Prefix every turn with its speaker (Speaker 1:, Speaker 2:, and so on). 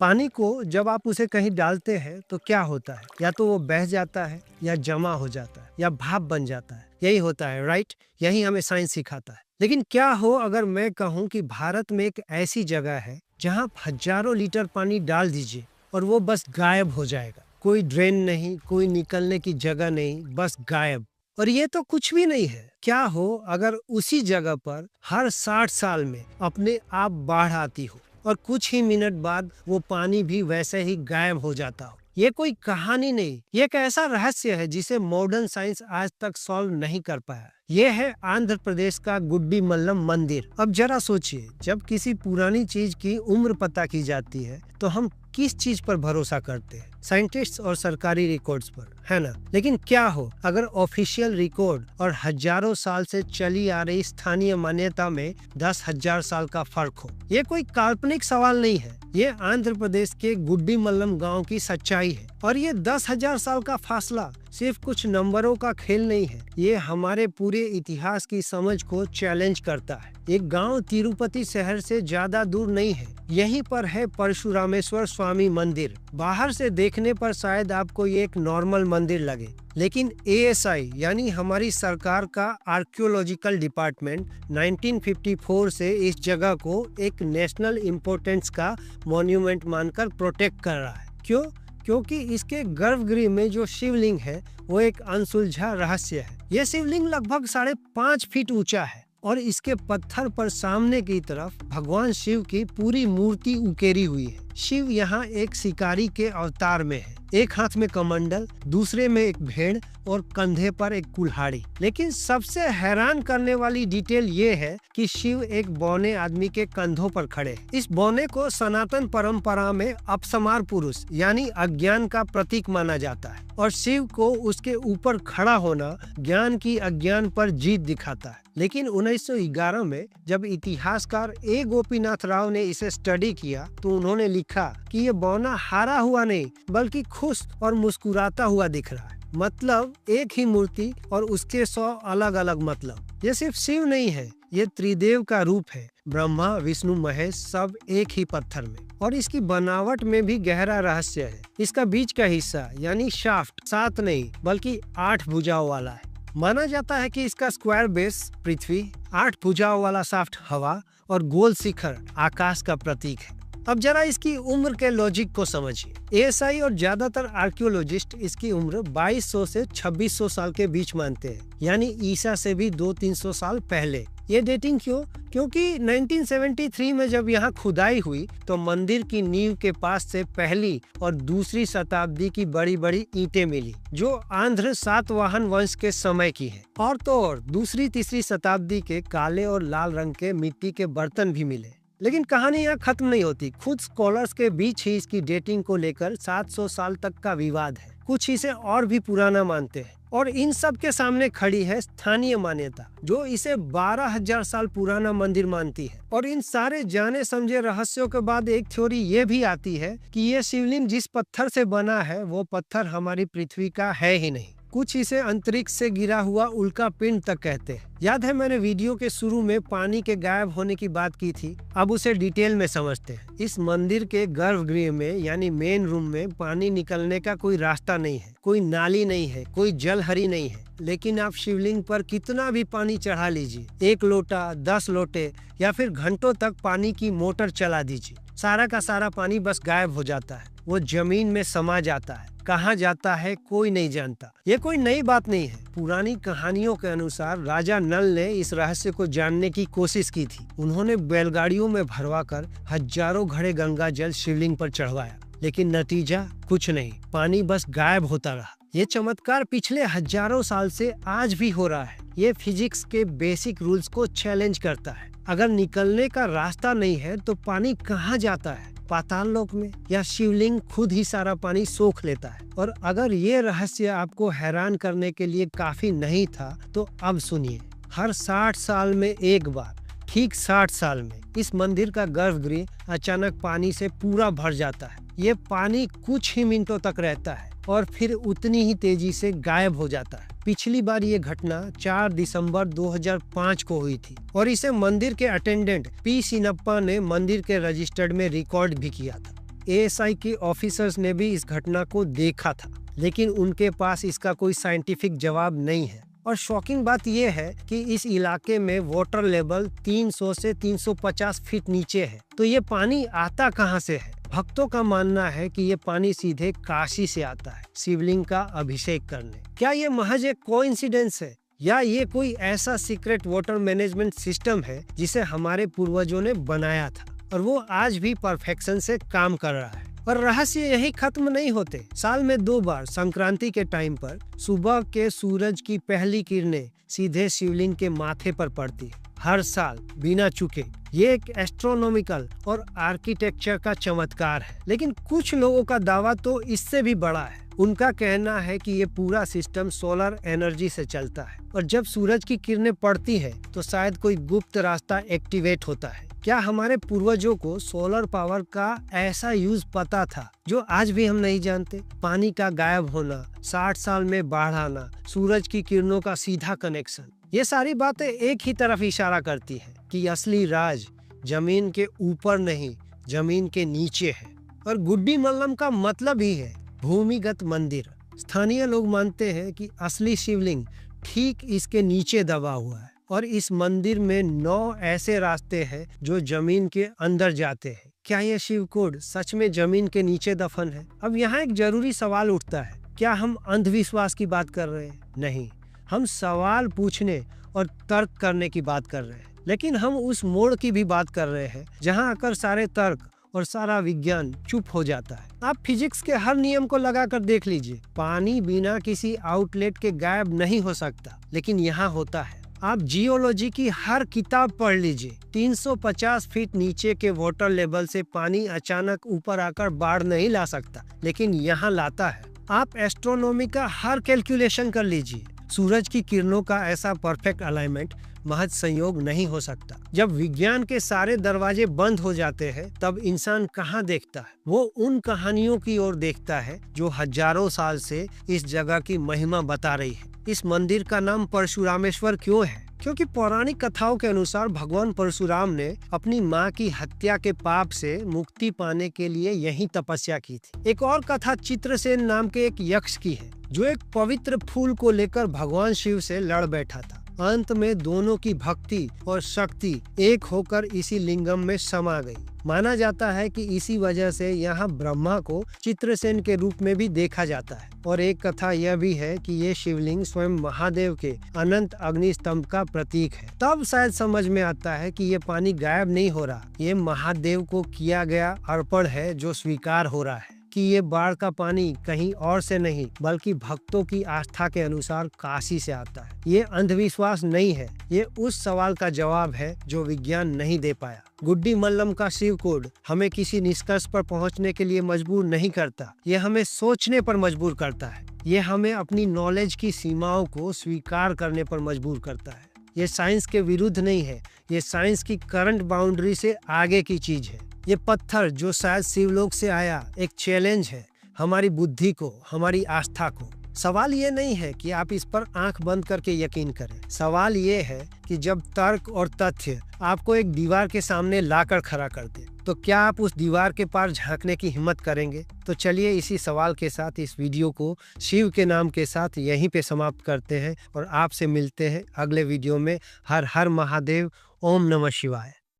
Speaker 1: पानी को जब आप उसे कहीं डालते हैं तो क्या होता है, या तो वो बह जाता है या जमा हो जाता है या भाप बन जाता है। यही होता है, राइट? यही हमें साइंस सिखाता है। लेकिन क्या हो अगर मैं कहूँ कि भारत में एक ऐसी जगह है जहाँ हजारों लीटर पानी डाल दीजिए और वो बस गायब हो जाएगा। कोई ड्रेन नहीं, कोई निकलने की जगह नहीं, बस गायब। और ये तो कुछ भी नहीं है। क्या हो अगर उसी जगह पर हर 60 साल में अपने आप बाढ़ आती हो और कुछ ही मिनट बाद वो पानी भी वैसे ही गायब हो जाता हो। ये कोई कहानी नहीं, ये एक ऐसा रहस्य है जिसे मॉडर्न साइंस आज तक सॉल्व नहीं कर पाया। ये है आंध्र प्रदेश का गुड्डी मल्लम मंदिर। अब जरा सोचिए, जब किसी पुरानी चीज की उम्र पता की जाती है तो हम किस चीज पर भरोसा करते हैं? साइंटिस्ट्स और सरकारी रिकॉर्ड्स पर, है ना? लेकिन क्या हो अगर ऑफिशियल रिकॉर्ड और हजारों साल से चली आ रही स्थानीय मान्यता में 10,000 साल का फर्क हो? ये कोई काल्पनिक सवाल नहीं है, ये आंध्र प्रदेश के गुड्डी मल्लम गांव की सच्चाई है। और ये 10,000 साल का फासला सिर्फ कुछ नंबरों का खेल नहीं है, ये हमारे पूरे इतिहास की समझ को चैलेंज करता है। एक गांव तिरुपति शहर से ज्यादा दूर नहीं है, यहीं पर है परशुरामेश्वर स्वामी मंदिर। बाहर से देखने पर शायद आपको ये एक नॉर्मल मंदिर लगे, लेकिन ASI यानी हमारी सरकार का आर्कियोलॉजिकल डिपार्टमेंट 1954 से इस जगह को एक नेशनल इम्पोर्टेंस का मॉन्यूमेंट मानकर प्रोटेक्ट कर रहा है। क्यों? क्योंकि इसके गर्भगृह में जो शिवलिंग है वो एक अनसुलझा रहस्य है। यह शिवलिंग लगभग 5.5 फीट ऊंचा है और इसके पत्थर पर सामने की तरफ भगवान शिव की पूरी मूर्ति उकेरी हुई है। शिव यहाँ एक शिकारी के अवतार में है, एक हाथ में कमंडल, दूसरे में एक भेड़ और कंधे पर एक कुल्हाड़ी। लेकिन सबसे हैरान करने वाली डिटेल ये है कि शिव एक बौने आदमी के कंधों पर खड़े हैं। इस बौने को सनातन परंपरा में अपसमार पुरुष यानी अज्ञान का प्रतीक माना जाता है और शिव को उसके ऊपर खड़ा होना ज्ञान की अज्ञान पर जीत दिखाता है। लेकिन 1911 में जब इतिहासकार A गोपीनाथ राव ने इसे स्टडी किया तो उन्होंने लिखा कि ये बौना हारा हुआ नहीं बल्कि खुश और मुस्कुराता हुआ दिख रहा है। मतलब एक ही मूर्ति और उसके 100 अलग अलग मतलब। ये सिर्फ शिव नहीं है, ये त्रिदेव का रूप है। ब्रह्मा, विष्णु, महेश सब एक ही पत्थर में। और इसकी बनावट में भी गहरा रहस्य है। इसका बीच का हिस्सा यानी शाफ्ट 7 नहीं बल्कि 8 भुजाओं वाला है। माना जाता है कि इसका स्क्वायर बेस पृथ्वी, 8 भुजाओं वाला शाफ्ट हवा और गोल शिखर आकाश का प्रतीक है। अब जरा इसकी उम्र के लॉजिक को समझिए। ASI और ज्यादातर आर्कियोलॉजिस्ट इसकी उम्र 2200 से 2600 साल के बीच मानते हैं, यानी ईसा से भी 200-300 साल पहले। ये डेटिंग क्यों? क्योंकि 1973 में जब यहाँ खुदाई हुई तो मंदिर की नींव के पास से पहली और दूसरी शताब्दी की बड़ी बड़ी ईंटें मिली जो आंध्र सातवाहन वंश के समय की है। और तो और दूसरी तीसरी शताब्दी के काले और लाल रंग के मिट्टी के बर्तन भी मिले। लेकिन कहानी यहाँ खत्म नहीं होती। खुद स्कॉलर्स के बीच ही इसकी डेटिंग को लेकर 700 साल तक का विवाद है। कुछ इसे और भी पुराना मानते हैं और इन सब के सामने खड़ी है स्थानीय मान्यता जो इसे 12,000 साल पुराना मंदिर मानती है। और इन सारे जाने समझे रहस्यों के बाद एक थ्योरी ये भी आती है कि ये शिवलिंग जिस पत्थर से बना है वो पत्थर हमारी पृथ्वी का है ही नहीं। कुछ इसे अंतरिक्ष से गिरा हुआ उल्का पिंड तक कहते हैं। याद है मैंने वीडियो के शुरू में पानी के गायब होने की बात की थी, अब उसे डिटेल में समझते हैं। इस मंदिर के गर्भगृह में यानी मेन रूम में पानी निकलने का कोई रास्ता नहीं है, कोई नाली नहीं है, कोई जलहरी नहीं है। लेकिन आप शिवलिंग पर कितना भी पानी चढ़ा लीजिए, 1 लोटा, 10 लोटे या फिर घंटों तक पानी की मोटर चला दीजिए, सारा का सारा पानी बस गायब हो जाता है। वो जमीन में समा जाता है। कहाँ जाता है कोई नहीं जानता। ये कोई नई बात नहीं है। पुरानी कहानियों के अनुसार राजा नल ने इस रहस्य को जानने की कोशिश की थी। उन्होंने बैलगाड़ियों में भरवाकर हजारों घड़े गंगा जल शिवलिंग पर चढ़वाया, लेकिन नतीजा कुछ नहीं, पानी बस गायब होता रहा। ये चमत्कार पिछले हजारों साल से आज भी हो रहा है। ये फिजिक्स के बेसिक रूल्स को चैलेंज करता है। अगर निकलने का रास्ता नहीं है तो पानी कहाँ जाता है? पाताल लोक में, या शिवलिंग खुद ही सारा पानी सोख लेता है? और अगर ये रहस्य आपको हैरान करने के लिए काफी नहीं था तो अब सुनिए। हर 60 साल में एक बार, ठीक 60 साल में इस मंदिर का गर्भगृह अचानक पानी से पूरा भर जाता है। ये पानी कुछ ही मिनटों तक रहता है और फिर उतनी ही तेजी से गायब हो जाता है। पिछली बार ये घटना 4 दिसंबर 2005 को हुई थी और इसे मंदिर के अटेंडेंट P. सिनप्पा ने मंदिर के रजिस्टर्ड में रिकॉर्ड भी किया था। एएसआई के ऑफिसर्स ने भी इस घटना को देखा था, लेकिन उनके पास इसका कोई साइंटिफिक जवाब नहीं है। और शॉकिंग बात यह है कि इस इलाके में वाटर लेवल 300 से 350 फीट नीचे है, तो ये पानी आता कहां से है? भक्तों का मानना है कि ये पानी सीधे काशी से आता है, शिवलिंग का अभिषेक करने। क्या ये महज एक कोइंसिडेंस है या ये कोई ऐसा सीक्रेट वाटर मैनेजमेंट सिस्टम है जिसे हमारे पूर्वजों ने बनाया था और वो आज भी परफेक्शन से काम कर रहा है? और रहस्य यही खत्म नहीं होते। साल में 2 बार संक्रांति के टाइम पर सुबह के सूरज की पहली किरणें सीधे शिवलिंग के माथे पर पड़ती है, हर साल बिना चूके। ये एक एस्ट्रोनॉमिकल और आर्किटेक्चर का चमत्कार है। लेकिन कुछ लोगों का दावा तो इससे भी बड़ा है। उनका कहना है कि ये पूरा सिस्टम सोलर एनर्जी से चलता है और जब सूरज की किरणें पड़ती है तो शायद कोई गुप्त रास्ता एक्टिवेट होता है। क्या हमारे पूर्वजों को सोलर पावर का ऐसा यूज पता था जो आज भी हम नहीं जानते? पानी का गायब होना, 60 साल में बाढ़ आना, सूरज की किरणों का सीधा कनेक्शन, ये सारी बातें एक ही तरफ इशारा करती है कि असली राज जमीन के ऊपर नहीं, जमीन के नीचे है। और गुड्डी मल्लम का मतलब ही है भूमिगत मंदिर। स्थानीय लोग मानते हैं कि असली शिवलिंग ठीक इसके नीचे दबा हुआ है और इस मंदिर में 9 ऐसे रास्ते हैं जो जमीन के अंदर जाते हैं। क्या यह शिवकोड सच में जमीन के नीचे दफन है? अब यहाँ एक जरूरी सवाल उठता है, क्या हम अंधविश्वास की बात कर रहे हैं? नहीं, हम सवाल पूछने और तर्क करने की बात कर रहे हैं। लेकिन हम उस मोड़ की भी बात कर रहे हैं जहाँ आकर सारे तर्क और सारा विज्ञान चुप हो जाता है। आप फिजिक्स के हर नियम को लगाकर देख लीजिए, पानी बिना किसी आउटलेट के गायब नहीं हो सकता, लेकिन यहाँ होता है। आप जियोलॉजी की हर किताब पढ़ लीजिए, 350 फीट नीचे के वाटर लेवल से पानी अचानक ऊपर आकर बाढ़ नहीं ला सकता, लेकिन यहाँ लाता है। आप एस्ट्रोनॉमी का हर कैलकुलेशन कर लीजिए, सूरज की किरणों का ऐसा परफेक्ट अलाइनमेंट महज संयोग नहीं हो सकता। जब विज्ञान के सारे दरवाजे बंद हो जाते हैं तब इंसान कहाँ देखता है? वो उन कहानियों की ओर देखता है जो हजारों साल से इस जगह की महिमा बता रही है। इस मंदिर का नाम परशुरामेश्वर क्यों है? क्योंकि पौराणिक कथाओं के अनुसार भगवान परशुराम ने अपनी माँ की हत्या के पाप से मुक्ति पाने के लिए यही तपस्या की थी। एक और कथा चित्रसेन नाम के एक यक्ष की है जो एक पवित्र फूल को लेकर भगवान शिव से लड़ बैठा था। अंत में दोनों की भक्ति और शक्ति एक होकर इसी लिंगम में समा गई। माना जाता है कि इसी वजह से यहाँ ब्रह्मा को चित्रसेन के रूप में भी देखा जाता है। और एक कथा यह भी है कि ये शिवलिंग स्वयं महादेव के अनंत अग्नि स्तंभ का प्रतीक है। तब शायद समझ में आता है कि ये पानी गायब नहीं हो रहा, ये महादेव को किया गया अर्पण है जो स्वीकार हो रहा है कि ये बाढ़ का पानी कहीं और से नहीं बल्कि भक्तों की आस्था के अनुसार काशी से आता है। ये अंधविश्वास नहीं है, ये उस सवाल का जवाब है जो विज्ञान नहीं दे पाया। गुड्डी मल्लम का शिव कोड हमें किसी निष्कर्ष पर पहुंचने के लिए मजबूर नहीं करता, ये हमें सोचने पर मजबूर करता है। ये हमें अपनी नॉलेज की सीमाओं को स्वीकार करने पर मजबूर करता है। ये साइंस के विरुद्ध नहीं है, ये साइंस की करंट बाउंड्री से आगे की चीज है। ये पत्थर जो शायद शिवलोक से आया एक चैलेंज है हमारी बुद्धि को, हमारी आस्था को। सवाल ये नहीं है कि आप इस पर आंख बंद करके यकीन करें, सवाल ये है कि जब तर्क और तथ्य आपको एक दीवार के सामने लाकर खड़ा कर दे तो क्या आप उस दीवार के पार झांकने की हिम्मत करेंगे? तो चलिए इसी सवाल के साथ इस वीडियो को शिव के नाम के साथ यहीं पे समाप्त करते हैं और आपसे मिलते हैं अगले वीडियो में। हर हर महादेव, ओम नमः शिवाय।